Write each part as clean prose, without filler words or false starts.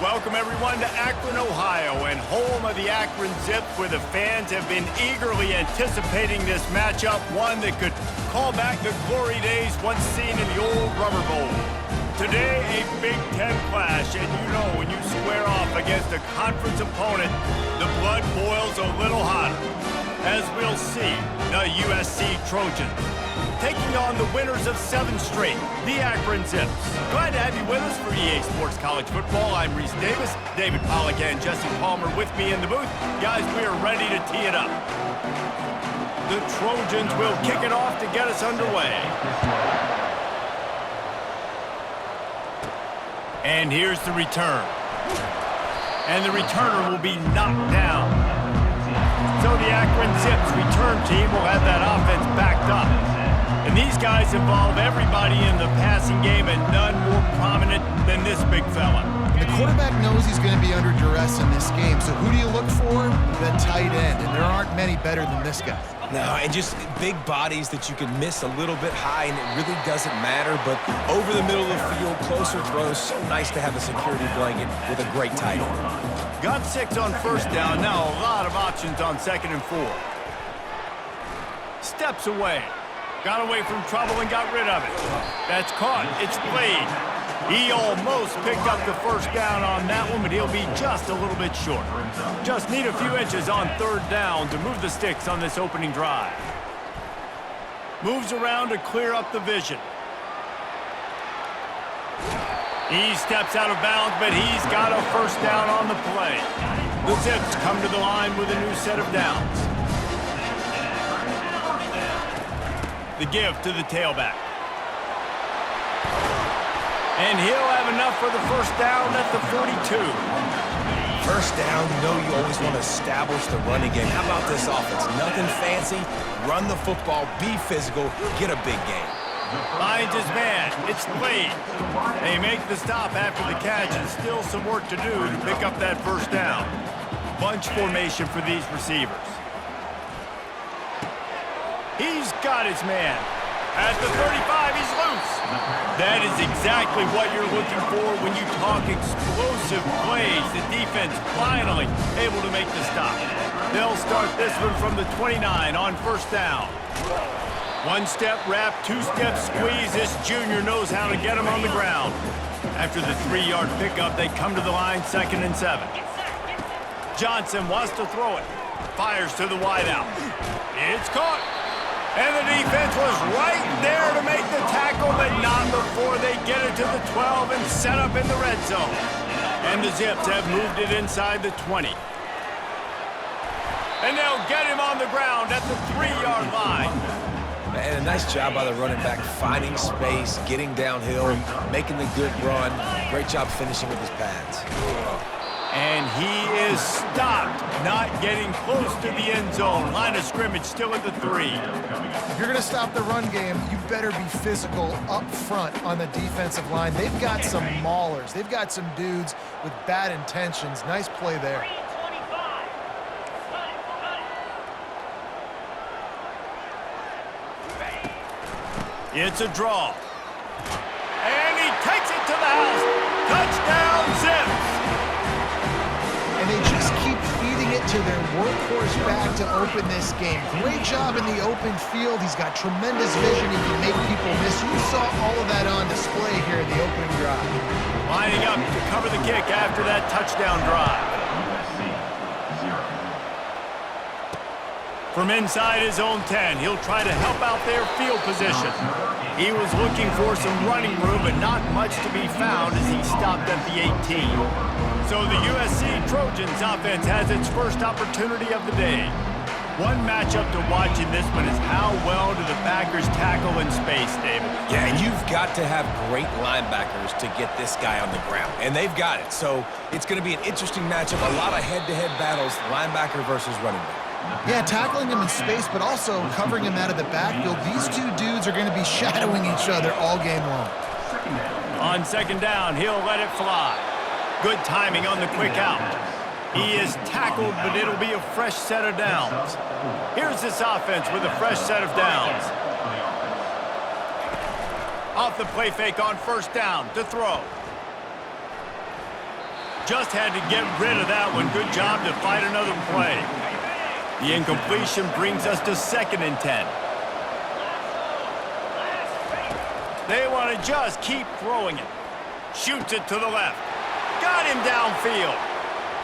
Welcome everyone to Akron, Ohio, and home of the Akron Zips, where the fans have been eagerly anticipating this matchup, one that could call back the glory days once seen in the old Rubber Bowl. Today, a Big Ten clash, and you know when you square off against a conference opponent, the blood boils a little hotter. As we'll see, the USC Trojans taking on the winners of 7 straight, the Akron Zips. Glad to have you with us for EA Sports College Football. I'm Reese Davis, David Pollack and Jesse Palmer with me in the booth. Guys, we are ready to tee it up. The Trojans will kick it off to get us underway. And here's the return. And the returner will be knocked down. So the Akron Zips return team will have that offense backed up. And these guys involve everybody in the passing game, and none more prominent than this big fella. The quarterback knows he's going to be under duress in this game, so who do you look for? The tight end, and there aren't many better than this guy. No, and just big bodies that you can miss a little bit high, and it really doesn't matter, but over the middle of the field, closer throws, so nice to have a security blanket with a great tight end. Got 6 on first down, now a lot of options on 2nd and 4. Steps away. Got away from trouble and got rid of it. That's caught. It's played. He almost picked up the first down on that one, but he'll be just a little bit short. Just need a few inches on 3rd down to move the sticks on this opening drive. Moves around to clear up the vision. He steps out of bounds, but he's got a first down on the play. The Zips come to the line with a new set of downs. The give to the tailback. And he'll have enough for the first down at the 42. First down, you know you always want to establish the running game. How about this offense? Nothing fancy. Run the football, be physical, get a big game. Finds his man. It's played. They make the stop after the catch, and still some work to do to pick up that first down. Bunch formation for these receivers. He's got his man. At the 35, he's loose. That is exactly what you're looking for when you talk explosive plays. The defense finally able to make the stop. They'll start this one from the 29 on first down. 1-step wrap, 2-step squeeze. This junior knows how to get him on the ground. After the 3-yard pickup, they come to the line 2nd and 7. Johnson wants to throw it. Fires to the wideout. It's caught. And the defense was right there to make the tackle, but not before they get it to the 12 and set up in the red zone. And the Zips have moved it inside the 20. And they'll get him on the ground at the 3-yard line. And a nice job by the running back, finding space, getting downhill, making the good run. Great job finishing with his pads. And he is stopped, not getting close to the end zone. Line of scrimmage still at the 3. If you're going to stop the run game, you better be physical up front on the defensive line. They've got some maulers. They've got some dudes with bad intentions. Nice play there. It's a draw. And he takes it to the house. Touchdown, Zips. And they just keep feeding it to their workhorse back to open this game. Great job in the open field. He's got tremendous vision. He can make people miss. You saw all of that on display here in the opening drive. Lining up to cover the kick after that touchdown drive. From inside his own 10, he'll try to help out their field position. He was looking for some running room, but not much to be found as he stopped at the 18. So the USC Trojans offense has its first opportunity of the day. One matchup to watch in this one is how well do the backers tackle in space, David? Yeah, and you've got to have great linebackers to get this guy on the ground, and they've got it. So it's going to be an interesting matchup, a lot of head-to-head battles, linebacker versus running back. Yeah, tackling him in space, but also covering him out of the backfield. These two dudes are going to be shadowing each other all game long. On 2nd down, he'll let it fly. Good timing on the quick out. He is tackled, but it'll be a fresh set of downs. Here's this offense with a fresh set of downs. Off the play fake on first down to throw. Just had to get rid of that one. Good job to fight another play. The incompletion brings us to 2nd and 10. They want to just keep throwing it. Shoots it to the left. Got him downfield.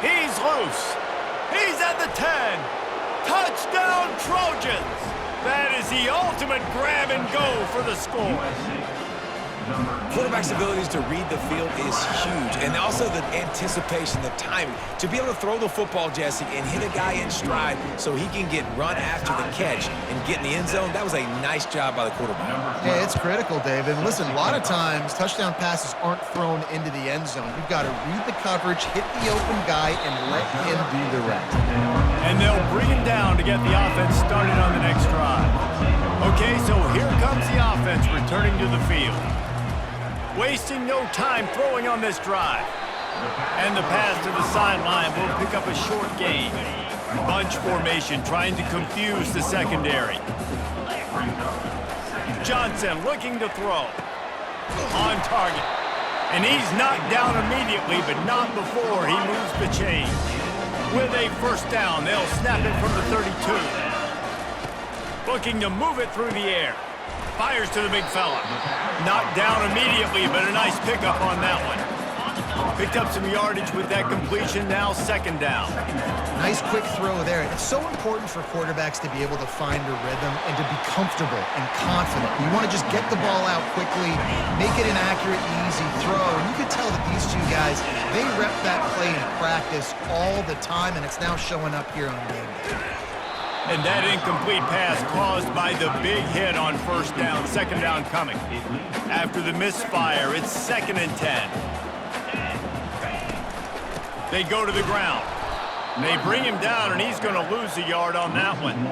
He's loose. He's at the 10. Touchdown, Trojans. That is the ultimate grab and go for the score. Quarterback's abilities to read the field is huge, and also the anticipation, the timing. To be able to throw the football, Jesse, and hit a guy in stride so he can get run after the catch and get in the end zone, that was a nice job by the quarterback. Yeah, it's critical, David. And listen, a lot of times, touchdown passes aren't thrown into the end zone. You've got to read the coverage, hit the open guy, and let him do the rest. And they'll bring him down to get the offense started on the next drive. Okay, so here comes the offense returning to the field. Wasting no time throwing on this drive. And the pass to the sideline will pick up a short gain. Bunch formation trying to confuse the secondary. Johnson looking to throw. On target. And he's knocked down immediately, but not before he moves the chains. With a first down, they'll snap it from the 32. Looking to move it through the air. Fires to the big fella. Knocked down immediately, but a nice pickup on that one. Picked up some yardage with that completion, now 2nd down. Nice quick throw there. It's so important for quarterbacks to be able to find a rhythm and to be comfortable and confident. You want to just get the ball out quickly, make it an accurate, easy throw. And you can tell that these two guys, they rep that play in practice all the time, and it's now showing up here on game day. And that incomplete pass caused by the big hit on first down. 2nd down coming. After the misfire, it's 2nd and 10. They go to the ground. They bring him down, and he's going to lose a yard on that one.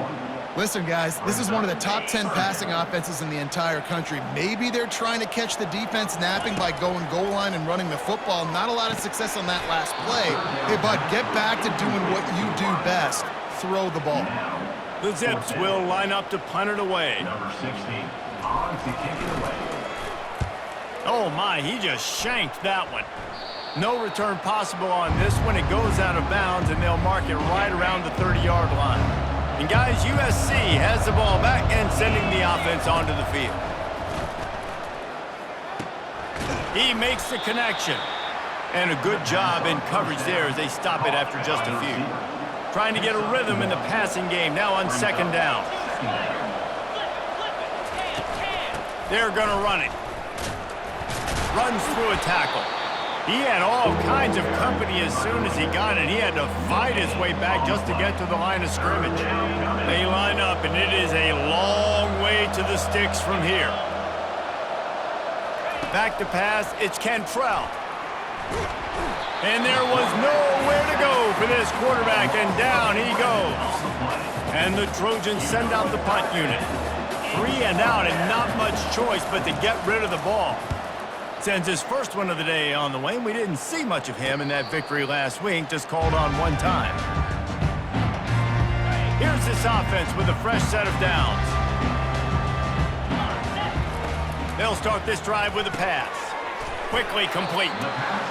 Listen, guys, this is one of the top 10 passing offenses in the entire country. Maybe they're trying to catch the defense napping by going goal line and running the football. Not a lot of success on that last play. Hey, bud, get back to doing what you do best. Throw the ball. The Zips will line up to punt it away. Number 16, on to kick it away. Oh, my, he just shanked that one. No return possible on this one. It goes out of bounds, and they'll mark it right around the 30-yard line. And, guys, USC has the ball back and sending the offense onto the field. He makes the connection. And a good job in coverage there as they stop it after just a few. Trying to get a rhythm in the passing game, now on 2nd down. They're going to run it. Runs through a tackle. He had all kinds of company as soon as he got it. He had to fight his way back just to get to the line of scrimmage. They line up, and it is a long way to the sticks from here. Back to pass, it's Cantrell. And there was nowhere to go for this quarterback, and down he goes. And the Trojans send out the punt unit. 3 and out, and not much choice but to get rid of the ball. Sends his first one of the day on the way. We didn't see much of him in that victory last week, just called on one time. Here's this offense with a fresh set of downs. They'll start this drive with a pass. Quickly complete.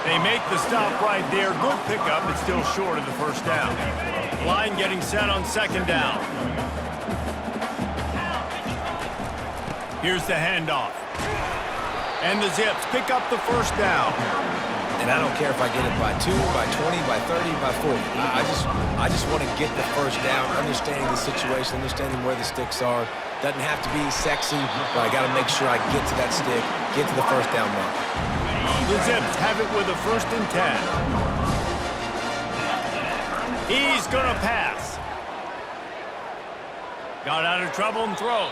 They make the stop right there. Good pickup, but still short of the first down. Line getting set on 2nd down. Here's the handoff. And the Zips pick up the first down. And I don't care if I get it by 2, by 20, by 30, by 40. I just want to get the first down, understanding the situation, understanding where the sticks are. Doesn't have to be sexy, but I got to make sure I get to that stick, get to the first down mark. The Zips have it with a 1st and 10. He's going to pass. Got out of trouble and throws.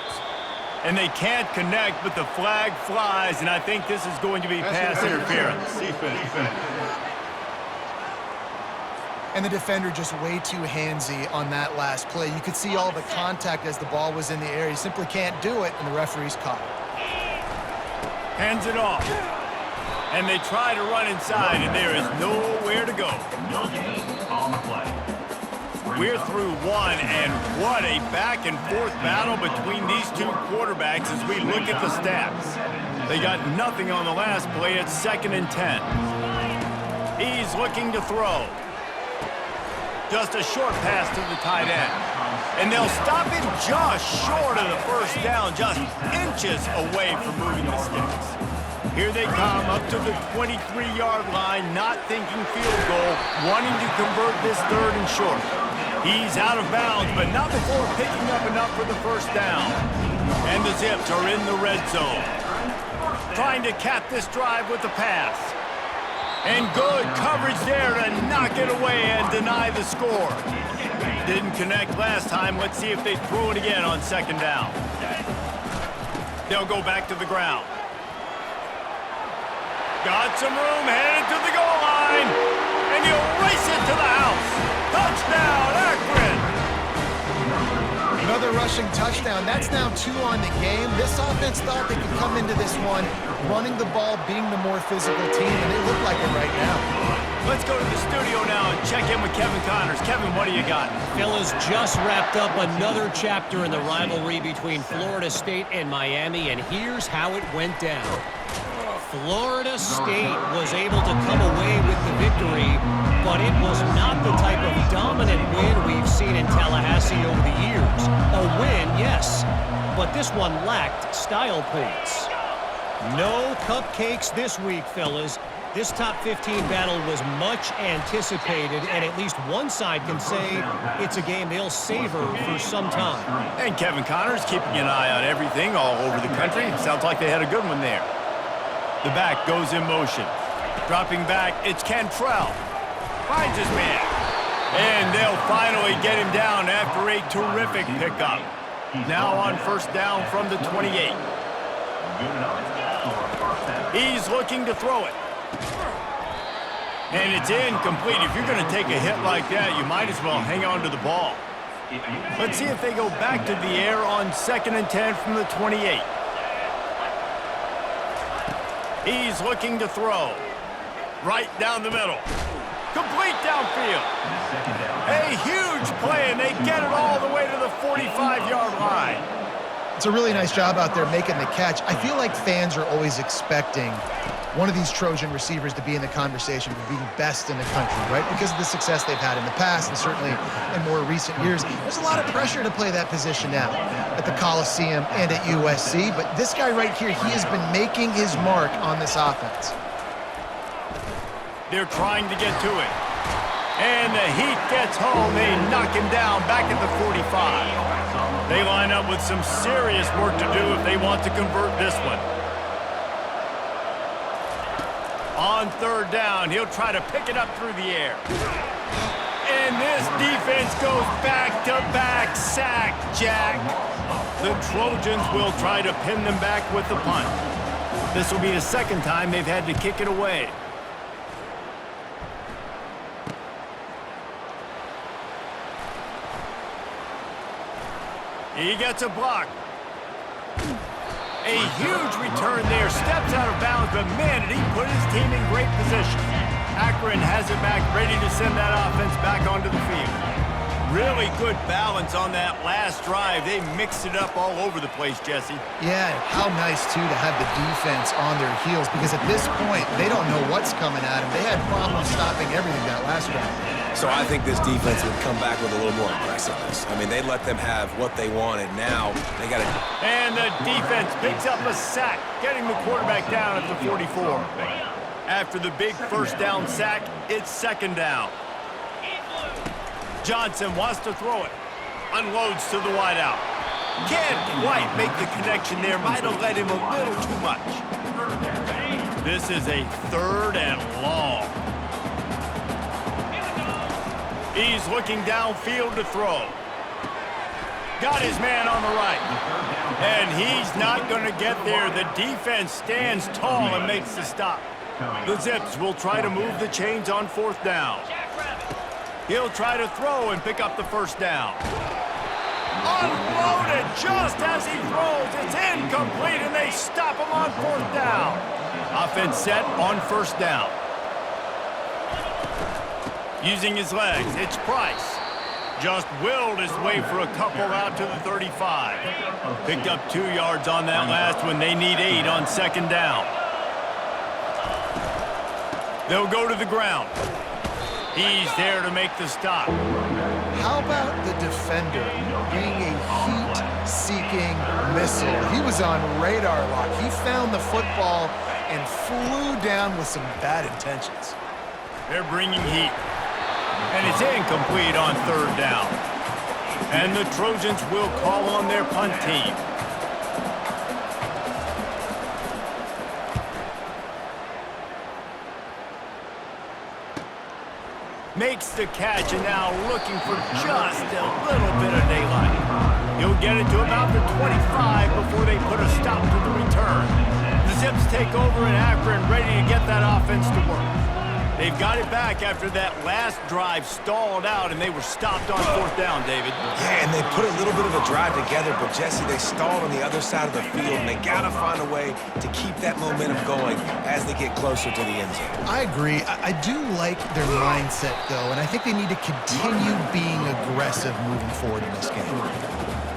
And they can't connect, but the flag flies, and I think this is going to be pass interference. And the defender just way too handsy on that last play. You could see all the contact as the ball was in the air. He simply can't do it, and the referee's caught it. Hands it off. And they try to run inside, and there is nowhere to go. No gain on the play. We're through one, and what a back-and-forth battle between these two quarterbacks as we look at the stats. They got nothing on the last play. It's 2nd and 10. He's looking to throw. Just a short pass to the tight end. And they'll stop him just short of the first down, just inches away from moving the sticks. Here they come up to the 23-yard line, not thinking field goal, wanting to convert this 3rd and short. He's out of bounds, but not before picking up enough for the first down. And the Zips are in the red zone. Trying to cap this drive with the pass. And good coverage there to knock it away and deny the score. Didn't connect last time. Let's see if they throw it again on 2nd down. They'll go back to the ground. Got some room, headed to the goal line. And he'll race it to the house. Touchdown, Akron! Another rushing touchdown. That's now 2 on the game. This offense thought they could come into this one running the ball, being the more physical team, and they look like it right now. Let's go to the studio now and check in with Kevin Connors. Kevin, what do you got? Fellas, just wrapped up another chapter in the rivalry between Florida State and Miami, and here's how it went down. Florida State was able to come away with the victory, but it was not the type of dominant win we've seen in Tallahassee over the years. A win, yes, but this one lacked style points. No cupcakes this week, fellas. This top 15 battle was much anticipated, and at least one side can say it's a game they'll savor for some time. And Kevin Connors keeping an eye on everything all over the country. Sounds like they had a good one there. The back goes in motion. Dropping back, it's Cantrell. Finds his man. And they'll finally get him down after a terrific pickup. Now on 1st down from the 28. He's looking to throw it. And it's incomplete. If you're going to take a hit like that, you might as well hang on to the ball. Let's see if they go back to the air on 2nd and 10 from the 28. He's looking to throw. Right down the middle. Complete downfield. A huge play, and they get it all the way to the 45-yard line. It's a really nice job out there making the catch. I feel like fans are always expecting one of these Trojan receivers to be in the conversation for being best in the country, right? Because of the success they've had in the past and certainly in more recent years. There's a lot of pressure to play that position now at the Coliseum and at USC, but this guy right here, he has been making his mark on this offense. They're trying to get to it. And the heat gets home. They knock him down back at the 45. They line up with some serious work to do if they want to convert this one. On 3rd down, he'll try to pick it up through the air. And this defense goes back-to-back sack, Jack. The Trojans will try to pin them back with the punt. This will be the 2nd time they've had to kick it away. He gets a block. A huge return there. Steps out of bounds, but man, did he put his team in great position. Akron has it back, ready to send that offense back onto the field. Really good balance on that last drive. They mixed it up all over the place, Jesse. Yeah, how nice, too, to have the defense on their heels, because at this point, they don't know what's coming at them. They had problems stopping everything that last drive. So I think this defense would come back with a little more aggressiveness. I mean, they let them have what they wanted. Now they got to... And the defense picks up a sack, getting the quarterback down at the 44. After the big 1st down sack, it's 2nd down. Johnson wants to throw it. Unloads to the wideout. Can't quite make the connection there. Might have led him a little too much. This is a 3rd and long. He's looking downfield to throw. Got his man on the right. And he's not going to get there. The defense stands tall and makes the stop. The Zips will try to move the chains on 4th down. He'll try to throw and pick up the 1st down. Unloaded just as he throws. It's incomplete, and they stop him on 4th down. Offense set on 1st down. Using his legs, it's Price. Just willed his way for a couple out to the 35. Picked up 2 yards on that last one. They need 8 on 2nd down. They'll go to the ground. He's there to make the stop. How about the defender being a heat-seeking missile? He was on radar lock. He found the football and flew down with some bad intentions. They're bringing heat. And it's incomplete on third down. And the Trojans will call on their punt team. Makes the catch and now looking for just a little bit of daylight. He'll get it to about the 25 before they put a stop to the return. The Zips take over in Akron, ready to get that offense to work. They've got it back after that last drive stalled out and they were stopped on fourth down, David. Yeah, and they put a little bit of a drive together, but Jesse, they stalled on the other side of the field, and they got to find a way to keep that momentum going as they get closer to the end zone. I agree. I do like their mindset, though, and I think they need to continue being aggressive moving forward in this game.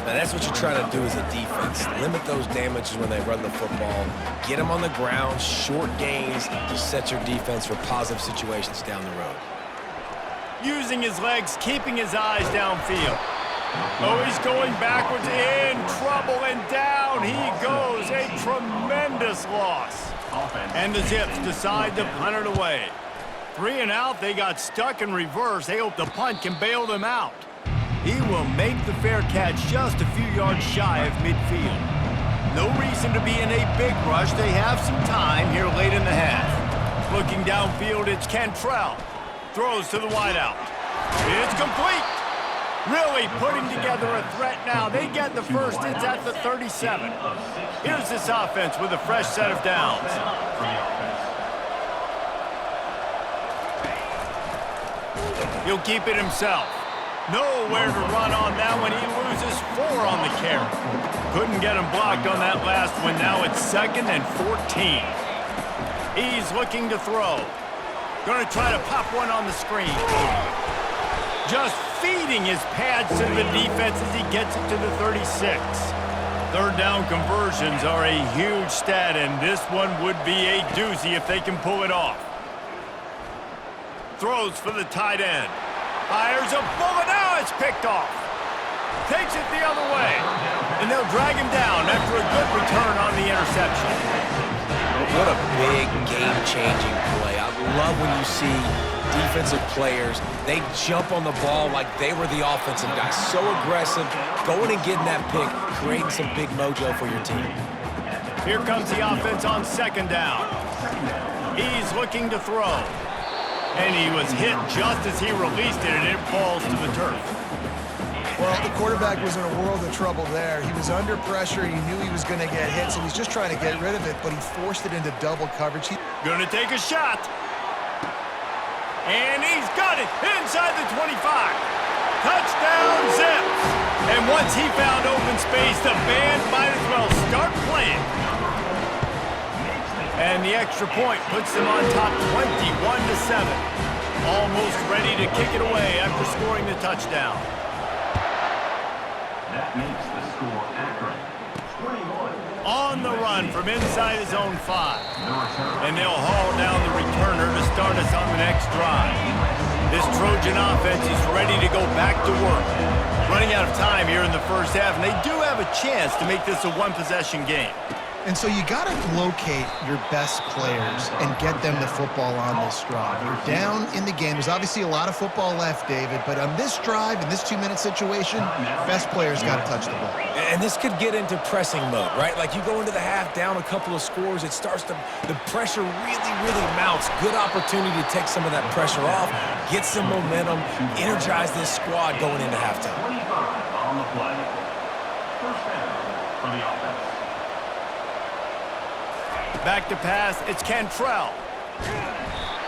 Now, that's what you try to do as a defense. Limit those damages when they run the football. Get them on the ground, short gains to set your defense for positive situations down the road. Using his legs, keeping his eyes downfield. Oh, he's going backwards, in trouble, and down he goes. A tremendous loss. And the Zips decide to punt it away. 3 and out, they got stuck in reverse. They hope the punt can bail them out. He will make the fair catch just a few yards shy of midfield. No reason to be in a big rush. They have some time here late in the half. Looking downfield, it's Cantrell. Throws to the wideout. It's complete. Really putting together a threat now. They get the first. It's at the 37. Here's this offense with a fresh set of downs. He'll keep it himself. Nowhere to run on that one. He loses 4 on the carry. Couldn't get him blocked on that last one. Now it's 2nd and 14. He's looking to throw. Going to try to pop one on the screen. Just feeding his pads to the defense as he gets it to the 36. Third down conversions are a huge stat, and this one would be a doozy if they can pull it off. Throws for the tight end. Fires a bullet. Now it's picked off. Takes it the other way. And they'll drag him down after a good return on the interception. What a big game-changing play. I love when you see defensive players, they jump on the ball like they were the offensive guys. So aggressive, going and getting that pick, creating some big mojo for your team. Here comes the offense on 2nd down. He's looking to throw. And he was hit just as he released it, and it falls to the turf. Well, the quarterback was in a world of trouble there. He was under pressure. He knew he was going to get hit, so he's just trying to get rid of it, but he forced it into double coverage. Going to take a shot. And he's got it inside the 25. Touchdown, Zips. And once he found open space, the band might as well start playing. And the extra point puts them on top 21-7. Almost ready to kick it away after scoring the touchdown. That makes the score Akron 21. On the run from inside his own 5. And they'll haul down the returner to start us on the next drive. This Trojan offense is ready to go back to work. Running out of time here in the first half, and they do have a chance to make this a one-possession game. And so you got to locate your best players and get them the football on this drive. You're down in the game. There's obviously a lot of football left, David, but on this drive, in this 2-minute situation, best players got to touch the ball. And this could get into pressing mode, right? Like you go into the half down a couple of scores, it starts to, the pressure really mounts. Good opportunity to take some of that pressure off, get some momentum, energize this squad going into halftime. 25 on the play. First down for the offense. Back to pass, it's Cantrell.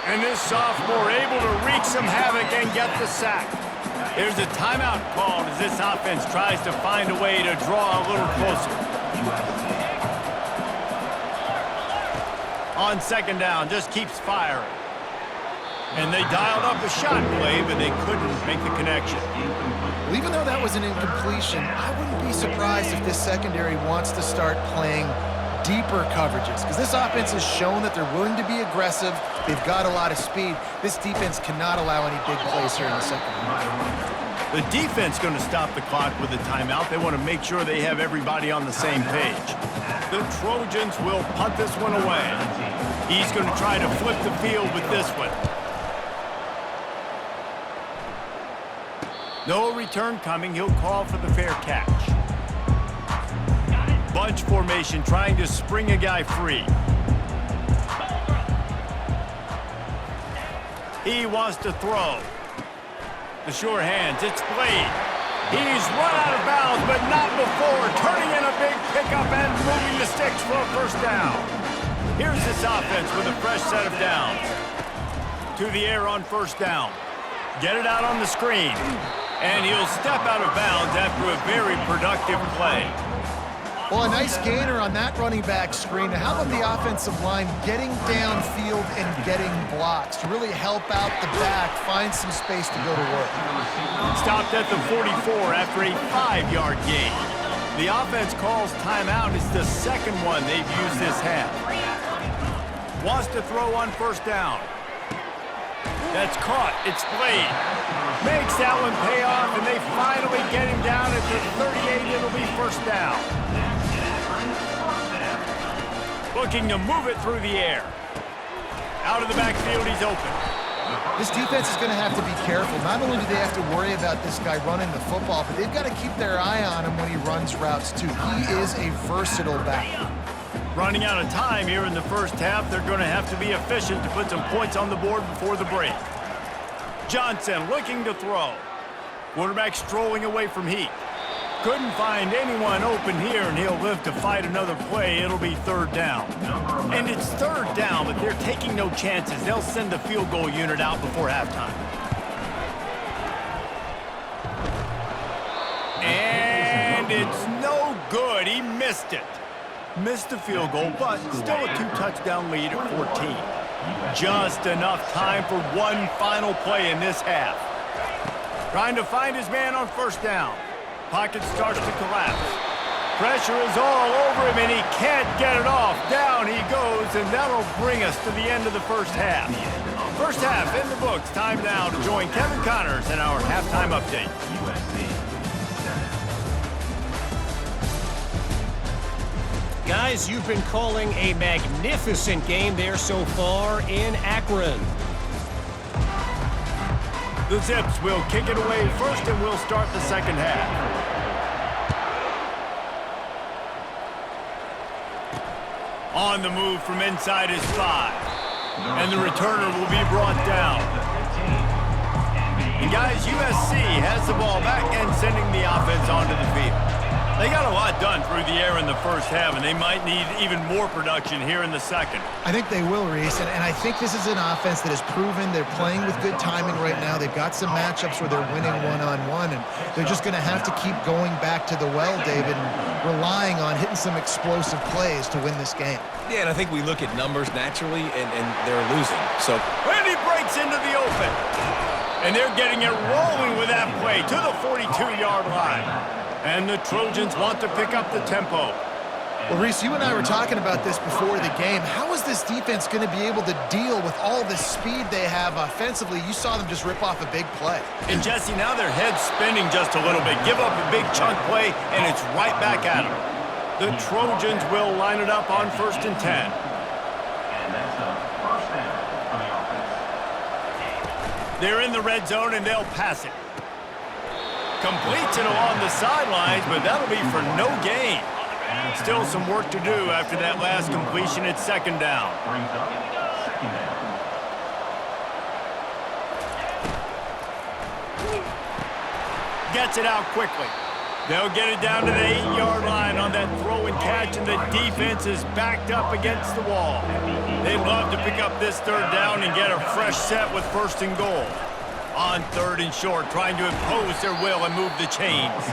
And this sophomore able to wreak some havoc and get the sack. There's a timeout called as this offense tries to find a way to draw a little closer. On 2nd down, just keeps firing. And they dialed up a shot play, but they couldn't make the connection. Well, even though that was an incompletion, I wouldn't be surprised if this secondary wants to start playing deeper coverages because this offense has shown that they're willing to be aggressive. They've got a lot of speed. This defense cannot allow any big plays here in the second half. The defense going to stop the clock with a timeout. They want to make sure they have everybody on the same page. The Trojans will punt this one away. He's going to try to flip the field with this one. No return coming. He'll call for the fair catch. Bunch formation trying to spring a guy free. He wants to throw. The sure hands. It's Blade. He's run out of bounds, but not before. Turning in a big pickup and moving the sticks for a first down. Here's this offense with a fresh set of downs. To the air on first down. Get it out on the screen. And he'll step out of bounds after a very productive play. Well, a nice gainer on that running back screen. How about the offensive line getting downfield and getting blocks to really help out the back, find some space to go to work? Stopped at the 44 after a 5-yard gain. The offense calls timeout. It's the second one they've used this half. Wants to throw on first down. That's caught. It's Blade. Makes that one pay off, and they finally get him down at the 38. It'll be first down. Looking to move it through the air. Out of the backfield, he's open. This defense is going to have to be careful. Not only do they have to worry about this guy running the football, but they've got to keep their eye on him when he runs routes, too. He is a versatile back. Running out of time here in the first half. They're going to have to be efficient to put some points on the board before the break. Johnson looking to throw. Quarterback strolling away from Heat. Couldn't find anyone open here, and he'll live to fight another play. It'll be third down. And it's third down, but they're taking no chances. They'll send the field goal unit out before halftime. And it's no good. He missed it. Missed the field goal, but still a 2-touchdown lead at 14. Just enough time for one final play in this half. Trying to find his man on first down. Pocket starts to collapse. Pressure is all over him, and he can't get it off. Down he goes, and that'll bring us to the end of the first half. First half in the books. Time now to join Kevin Connors in our halftime update. Guys, you've been calling a magnificent game there so far in Akron. The Zips will kick it away first, and we'll start the second half. On the move from inside his 5. And the returner will be brought down. And guys, USC has the ball back and sending the offense onto the field. They got a lot done through the air in the first half, and they might need even more production here in the second. I think they will, Reese, and I think this is an offense that has proven they're playing with good timing right now. They've got some matchups where they're winning one-on-one, and they're just going to have to keep going back to the well, David, and relying on hitting some explosive plays to win this game. Yeah, and I think we look at numbers naturally, and they're losing. So, and he breaks into the open. And they're getting it rolling with that play to the 42-yard line. And the Trojans want to pick up the tempo. Well, Reese, you and I were talking about this before the game. How is this defense going to be able to deal with all the speed they have offensively? You saw them just rip off a big play. And, Jesse, now their head's spinning just a little bit. Give up a big chunk play, and it's right back at them. The Trojans will line it up on 1st and 10. And that's a first down for the offense. They're in the red zone, and they'll pass it. Completes it along the sidelines, but that'll be for no gain. Still some work to do after that last completion. It's second down. Brings up second down. Gets it out quickly. They'll get it down to the 8-yard line on that throw and catch, and the defense is backed up against the wall. They'd love to pick up this third down and get a fresh set with 1st and goal. On 3rd and short, trying to impose their will and move the chains.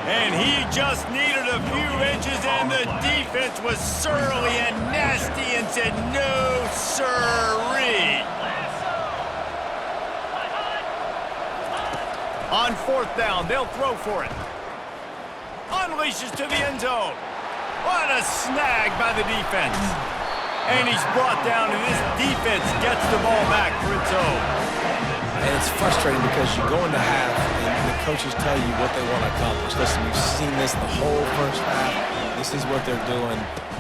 And he just needed a few inches, and the defense was surly and nasty and said, no, sirree. On 4th down, they'll throw for it. Unleashes to the end zone. What a snag by the defense. And he's brought down, and this defense gets the ball back for its own. And it's frustrating because you go into half and the coaches tell you what they want to accomplish. Listen, we've seen this the whole first half. This is what they're doing.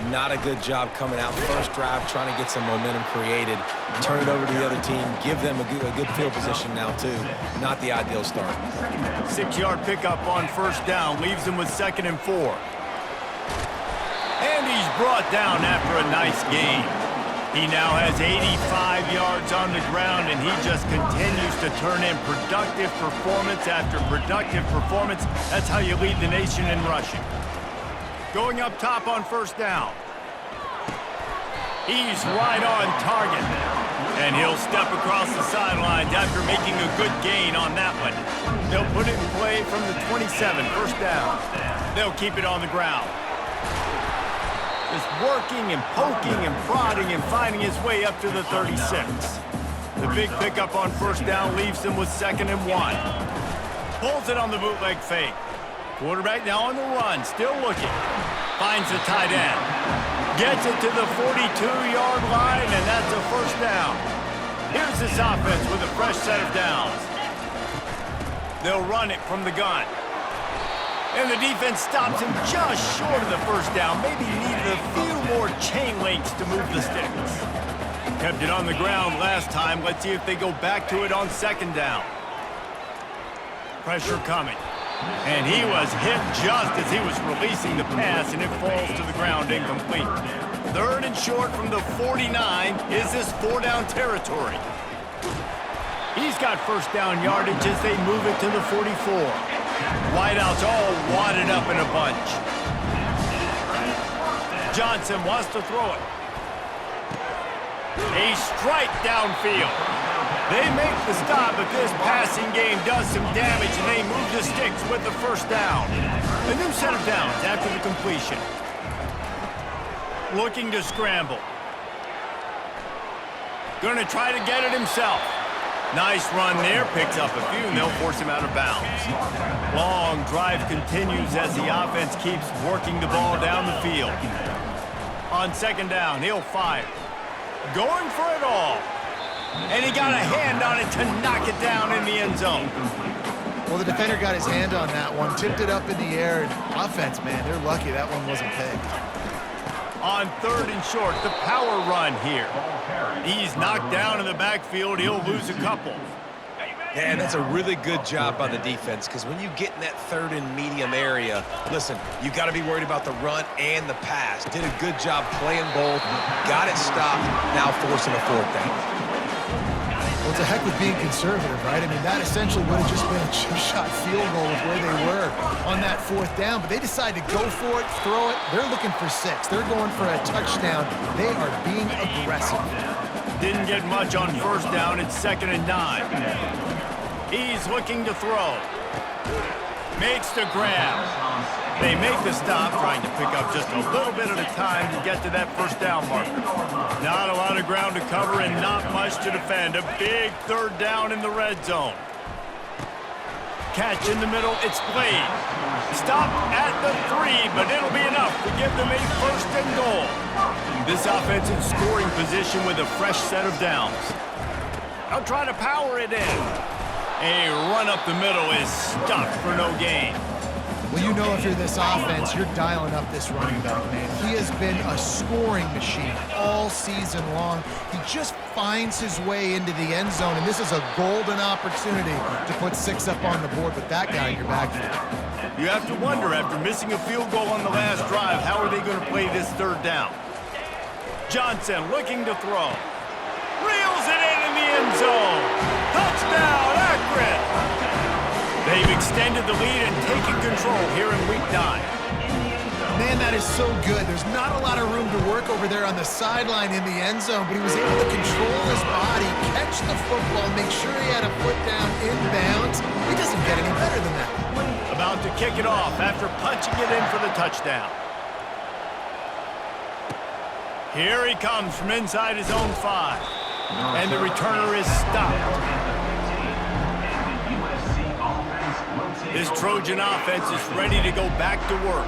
Not a good job coming out first drive, trying to get some momentum created. Turn it over to the other team. Give them a good field position now, too. Not the ideal start. 6-yard pickup on first down. Leaves them with 2nd and 4. And he's brought down after a nice gain. He now has 85 yards on the ground, and he just continues to turn in productive performance after productive performance. That's how you lead the nation in rushing. Going up top on first down. He's right on target. And he'll step across the sidelines after making a good gain on that one. They'll put it in play from the 27, first down. They'll keep it on the ground. Just working and poking and prodding and finding his way up to the 36. The big pickup on first down leaves them with 2nd and 1. Pulls it on the bootleg fake. Quarterback now on the run, still looking. Finds the tight end. Gets it to the 42-yard line, and that's a first down. Here's this offense with a fresh set of downs. They'll run it from the gun. And the defense stops him just short of the first down. Maybe needed a few more chain links to move the sticks. Kept it on the ground last time. Let's see if they go back to it on 2nd down. Pressure coming. And he was hit just as he was releasing the pass, and it falls to the ground incomplete. 3rd and short from the 49. Is this 4-down territory? He's got first down yardage as they move it to the 44. Wideouts all wadded up in a bunch. Johnson wants to throw it. A strike downfield. They make the stop, but this passing game does some damage, and they move the sticks with the first down. A new set of downs after the completion. Looking to scramble. Going to try to get it himself. Nice run there, picks up a few, and they'll force him out of bounds. Long drive continues as the offense keeps working the ball down the field. On 2nd down, he'll fire. Going for it all. And he got a hand on it to knock it down in the end zone. Well, the defender got his hand on that one, tipped it up in the air. Offense, man, they're lucky that one wasn't picked. On 3rd and short, the power run here. He's knocked down in the backfield. He'll lose a couple. Yeah, and that's a really good job by the defense, because when you get in that 3rd and medium area, listen, you got to be worried about the run and the pass. Did a good job playing both, got it stopped, now forcing a 4th down. Well, it's a heck with being conservative, right? I mean, that essentially would have just been a chip-shot field goal with where they were on that 4th down, but they decided to go for it, throw it. They're looking for 6. They're going for a touchdown. They are being aggressive. Didn't get much on first down. It's 2nd and 9. He's looking to throw. Makes the grab. They make the stop, trying to pick up just a little bit at a time to get to that first down marker. Not a lot of ground to cover and not much to defend. A big 3rd down in the red zone. Catch in the middle, it's Blade. Stop at the 3, but it'll be enough to give them a 1st and goal. This offense in scoring position with a fresh set of downs. I'll try to power it in. A run up the middle is stuffed for no gain. Well, you know if you're this offense, you're dialing up this running back, man. He has been a scoring machine all season long. He just finds his way into the end zone, and this is a golden opportunity to put 6 up on the board with that guy in your backfield. You have to wonder, after missing a field goal on the last drive, how are they going to play this 3rd down? Johnson looking to throw. Reels it in the end zone. Touchdown, Akron! They've extended the lead and taken control here in Week 9. Man, that is so good. There's not a lot of room to work over there on the sideline in the end zone, but he was able to control his body, catch the football, make sure he had a foot down inbounds. He doesn't get any better than that. About to kick it off after punching it in for the touchdown. Here he comes from inside his own 5. And the returner is stopped. This Trojan offense is ready to go back to work.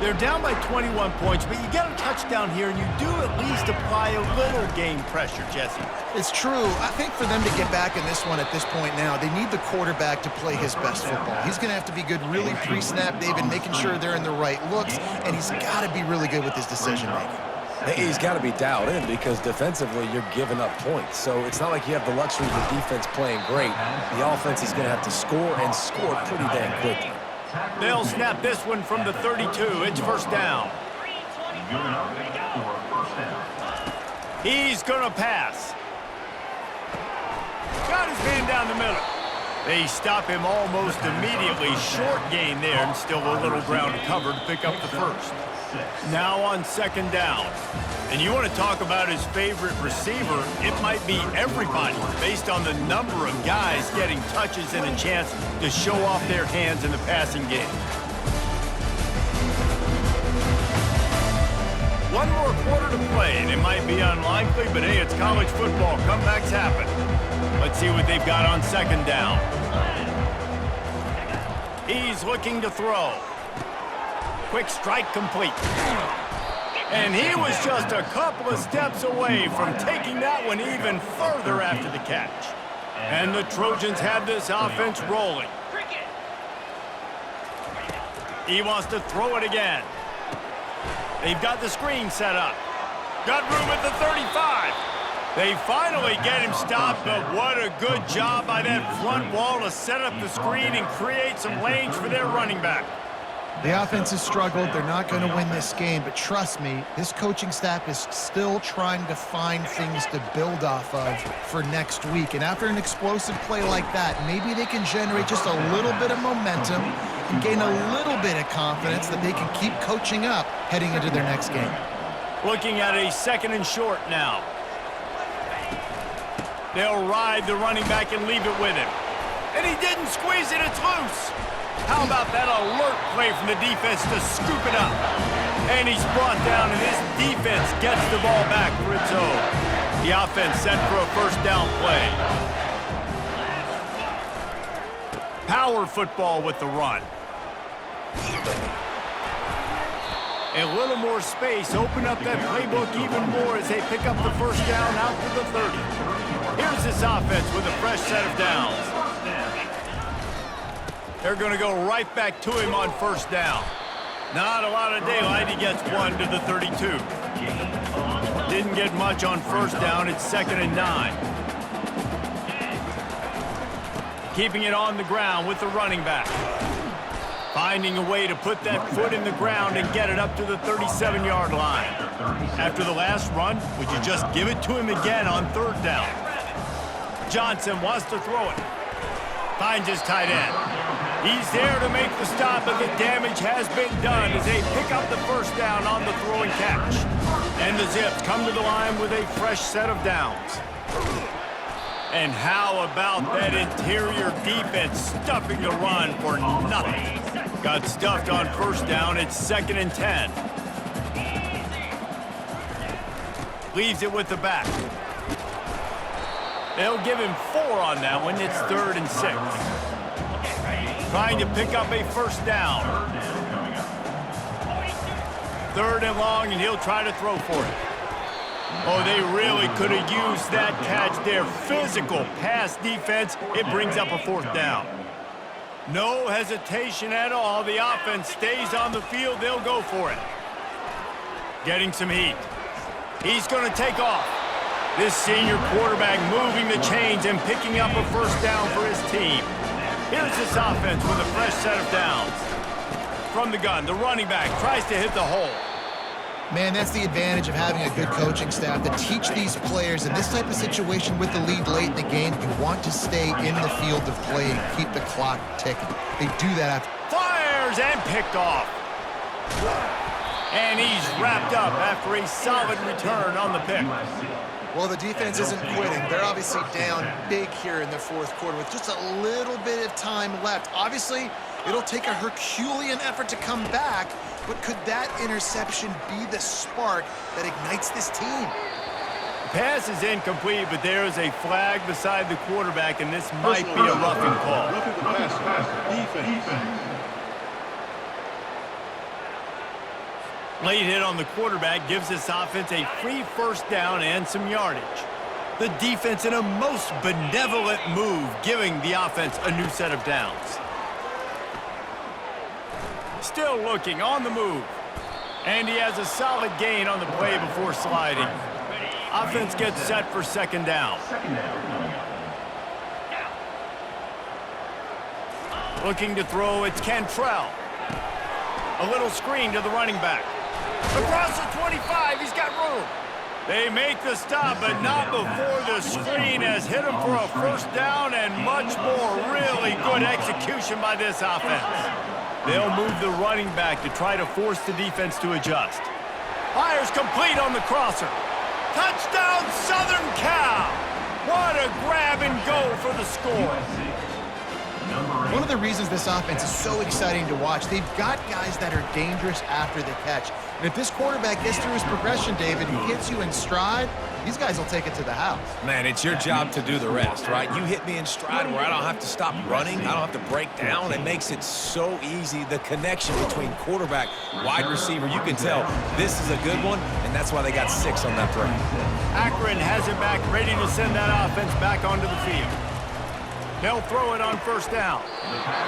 They're down by 21 points, but you get a touchdown here, and you do at least apply a little game pressure, Jesse. It's true. I think for them to get back in this one at this point now, they need the quarterback to play his best football. He's going to have to be good really pre-snap, David, making sure they're in the right looks, and he's got to be really good with his decision-making. He's got to be dialed in because defensively you're giving up points. So it's not like you have the luxury of the defense playing great. The offense is going to have to score and score pretty dang quickly. They'll snap this one from the 32. It's first down. He's going to pass. Got his man down the middle. They stop him almost immediately. Short gain there, and still a little ground to cover to pick up the first. Now on second down. And you want to talk about his favorite receiver, it might be everybody based on the number of guys getting touches and a chance to show off their hands in the passing game. One more quarter to play, and it might be unlikely, but hey, it's college football. Comebacks happen. Let's see what they've got on second down. He's looking to throw. Quick strike complete. And he was just a couple of steps away from taking that one even further after the catch. And the Trojans have this offense rolling. He wants to throw it again. They've got the screen set up. Got room at the 35. They finally get him stopped, but what a good job by that front wall to set up the screen and create some lanes for their running back. The offense has struggled. They're not going to win this game, but trust me, this coaching staff is still trying to find things to build off of for next week. And after an explosive play like that, maybe they can generate just a little bit of momentum and gain a little bit of confidence that they can keep coaching up heading into their next game. Looking at a second and short now. They'll ride the running back and leave it with him. And he didn't squeeze it, it's loose. How about that alert play from the defense to scoop it up? And he's brought down, and his defense gets the ball back for its own. The offense set for a first down play. Power football with the run. A little more space, open up that playbook even more as they pick up the first down out to the 30. Here's this offense with a fresh set of downs. They're going to go right back to him on first down. Not a lot of daylight. He gets one to the 32. Didn't get much on first down. It's 2nd and 9. Keeping it on the ground with the running back. Finding a way to put that foot in the ground and get it up to the 37-yard line. After the last run, would you just give it to him again on third down? Johnson wants to throw it. Finds his tight end. He's there to make the stop, but the damage has been done as they pick up the first down on the throw and catch. And the Zips come to the line with a fresh set of downs. And how about that interior defense stuffing the run for nothing? Got stuffed on first down. It's 2nd and 10. Leaves it with the back. They'll give him 4 on that one. It's 3rd and 6. Trying to pick up a first down. 3rd and long, and he'll try to throw for it. Oh, they really could have used that catch there. Physical pass defense. It brings up a 4th down. No hesitation at all. The offense stays on the field. They'll go for it. Getting some heat. He's going to take off. This senior quarterback moving the chains and picking up a first down for his team. Here's this offense with a fresh set of downs. From the gun, the running back tries to hit the hole. Man, that's the advantage of having a good coaching staff to teach these players in this type of situation with the lead late in the game. You want to stay in the field of play and keep the clock ticking. They do that after. Fires and picked off. And he's wrapped up after a solid return on the pick. Well, the defense isn't quitting. They're obviously down big here in the 4th quarter with just a little bit of time left. Obviously, it'll take a Herculean effort to come back, but could that interception be the spark that ignites this team? The pass is incomplete, but there is a flag beside the quarterback, and this might be a roughing call. Late hit on the quarterback gives this offense a free first down and some yardage. The defense in a most benevolent move, giving the offense a new set of downs. Still looking on the move. And he has a solid gain on the play before sliding. Offense gets set for second down. Looking to throw, it's Cantrell. A little screen to the running back. Across the 25, he's got room. They make the stop, but not before the screen has hit him for a first down and much more. Really good execution by this offense. They'll move the running back to try to force the defense to adjust. Fires complete on the crosser. Touchdown, Southern Cal! What a grab and go for the score. One of the reasons this offense is so exciting to watch, they've got guys that are dangerous after the catch. And if this quarterback gets through his progression, David, and hits you in stride, these guys will take it to the house. Man, it's your job to do the rest, right? You hit me in stride where I don't have to stop running. I don't have to break down. It makes it so easy. The connection between quarterback, wide receiver, you can tell this is a good one, and that's why they got 6 on that play. Akron has it back, ready to send that offense back onto the field. They'll throw it on first down.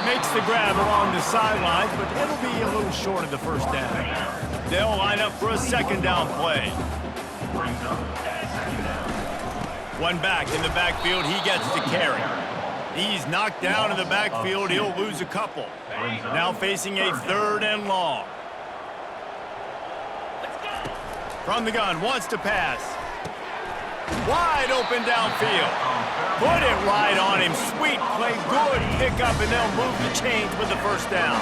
Makes the grab along the sidelines, but it'll be a little short of the first down. They'll line up for a second down play. One back in the backfield, he gets to carry. He's knocked down in the backfield, he'll lose a couple. Now facing a third and long. From the gun, wants to pass. Wide open downfield. Put it right on him. Sweet play, good pickup, and they'll move the chains with the first down.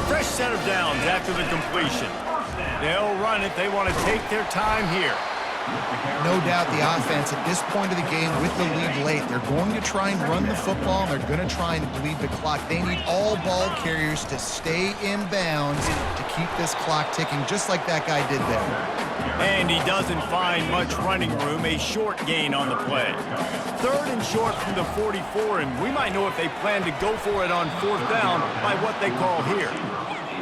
Fresh set of downs after the completion. They'll run it. They want to take their time here. No doubt the offense at this point of the game with the lead late, they're going to try and run the football, and they're going to try and bleed the clock. They need all ball carriers to stay in bounds to keep this clock ticking, just like that guy did there. And he doesn't find much running room, a short gain on the play. Third and short from the 44, and we might know if they plan to go for it on fourth down by what they call here.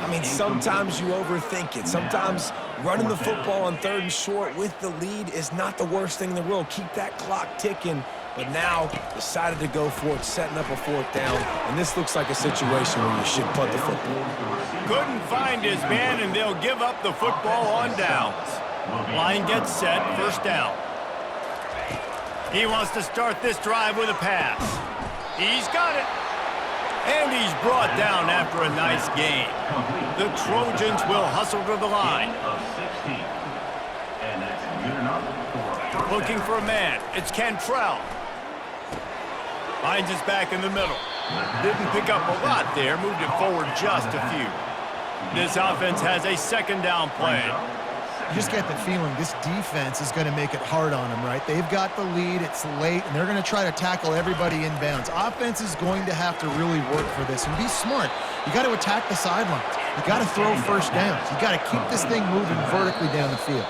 I mean, sometimes you overthink it. Sometimes running the football on third and short with the lead is not the worst thing in the world. Keep that clock ticking. But now decided to go for it, setting up a fourth down. And this looks like a situation where you should punt the football. Couldn't find his man, and they'll give up the football on downs. Line gets set, first down. He wants to start this drive with a pass. He's got it. And he's brought down after a nice gain. The Trojans will hustle to the line. Looking for a man. It's Cantrell. Finds his back in the middle. Didn't pick up a lot there. Moved it forward just a few. This offense has a second down play. You just get the feeling this defense is going to make it hard on them, right? They've got the lead, it's late, and they're going to try to tackle everybody in bounds. Offense is going to have to really work for this and be smart. You got to attack the sidelines. You got to throw first downs. You got to keep this thing moving vertically down the field.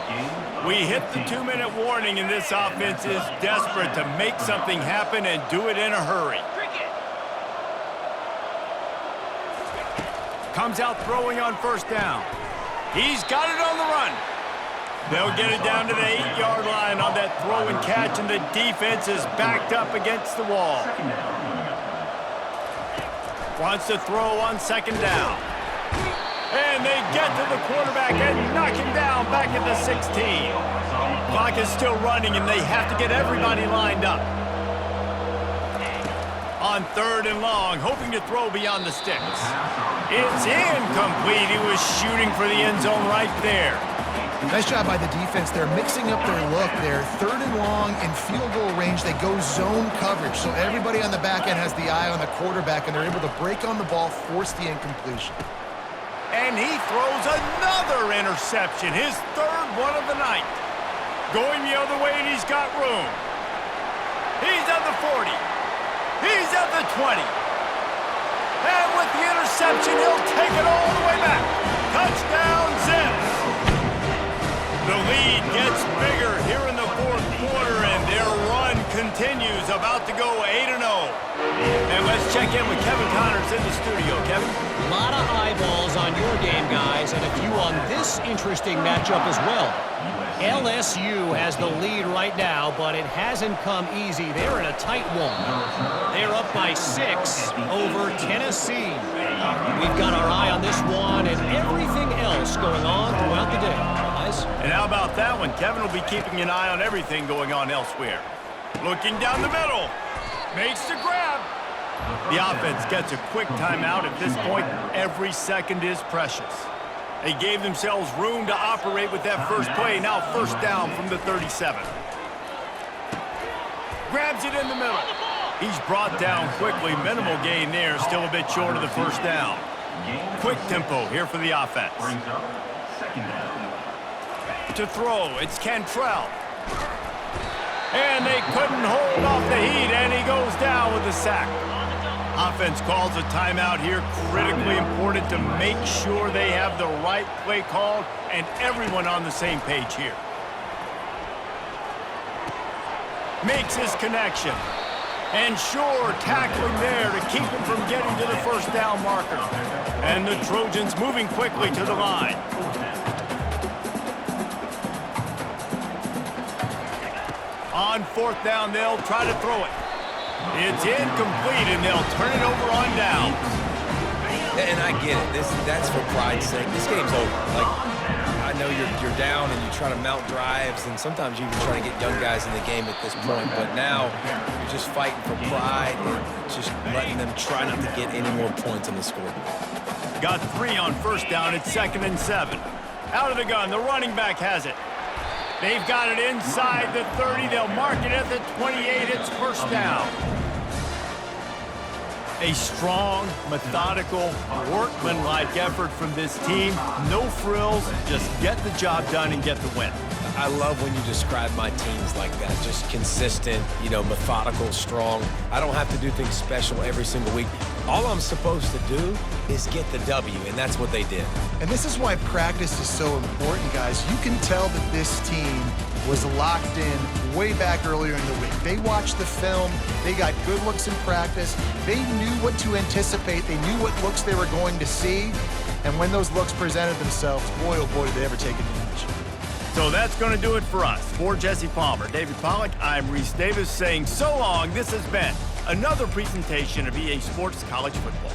We hit the 2-minute warning, and this offense is desperate to make something happen and do it in a hurry. Comes out throwing on first down. He's got it on the run. They'll get it down to the 8-yard line on that throw and catch, and the defense is backed up against the wall. Wants to throw on second down. And they get to the quarterback and knock him down back at the 16. Clock is still running, and they have to get everybody lined up. On third and long, hoping to throw beyond the sticks. It's incomplete. He was shooting for the end zone right there. Nice job by the defense. They're mixing up their look there. Third and long in field goal range. They go zone coverage. So everybody on the back end has the eye on the quarterback, and they're able to break on the ball, force the incompletion. And he throws another interception, his third one of the night. Going the other way, and he's got room. He's at the 40. He's at the 20. And with the interception, he'll take it all the way back. Touchdown, Zips. The lead gets bigger here in the fourth quarter, and their run continues, about to go 8-0. And let's check in with Kevin Connors in the studio. Kevin? A lot of eyeballs on on your game, guys, and a few on this interesting matchup as well. LSU has the lead right now, but it hasn't come easy. They're in a tight one. They're up by 6 over Tennessee. We've got our eye on this one and everything else going on throughout the day. Guys? And how about that one? Kevin will be keeping an eye on everything going on elsewhere. Looking down the middle. Makes the grab. The offense gets a quick timeout. At this point, every second is precious. They gave themselves room to operate with that first play. Now first down from the 37. Grabs it in the middle. He's brought down quickly. Minimal gain there. Still a bit short of the first down. Quick tempo here for the offense. To throw, it's Cantrell. And they couldn't hold off the heat, and he goes down with a sack. Offense calls a timeout here. Critically important to make sure they have the right play called and everyone on the same page here. Makes his connection. And sure, tackling there to keep him from getting to the first down marker. And the Trojans moving quickly to the line. On fourth down, they'll try to throw it. It's incomplete, and they'll turn it over on downs. And I get it. That's for pride's sake. This game's over. Like, I know you're down and you're trying to mount drives, and sometimes you're even trying to get young guys in the game at this point. But now you're just fighting for pride and just letting them try not to get any more points on the scoreboard. Got 3 on first down. It's 2nd and 7. Out of the gun, the running back has it. They've got it inside the 30. They'll mark it at the 28. It's first down. A strong, methodical, workmanlike effort from this team. No frills, just get the job done and get the win. I love when you describe my teams like that. Just consistent, methodical, strong. I don't have to do things special every single week. All I'm supposed to do is get the W, and that's what they did. And this is why practice is so important, guys. You can tell that this team was locked in way back earlier in the week. They watched the film. They got good looks in practice. They knew what to anticipate. They knew what looks they were going to see. And when those looks presented themselves, boy, oh boy, did they ever take advantage. So that's going to do it for us. For Jesse Palmer, David Pollack, I'm Reese Davis saying so long. This has been another presentation of EA Sports College Football.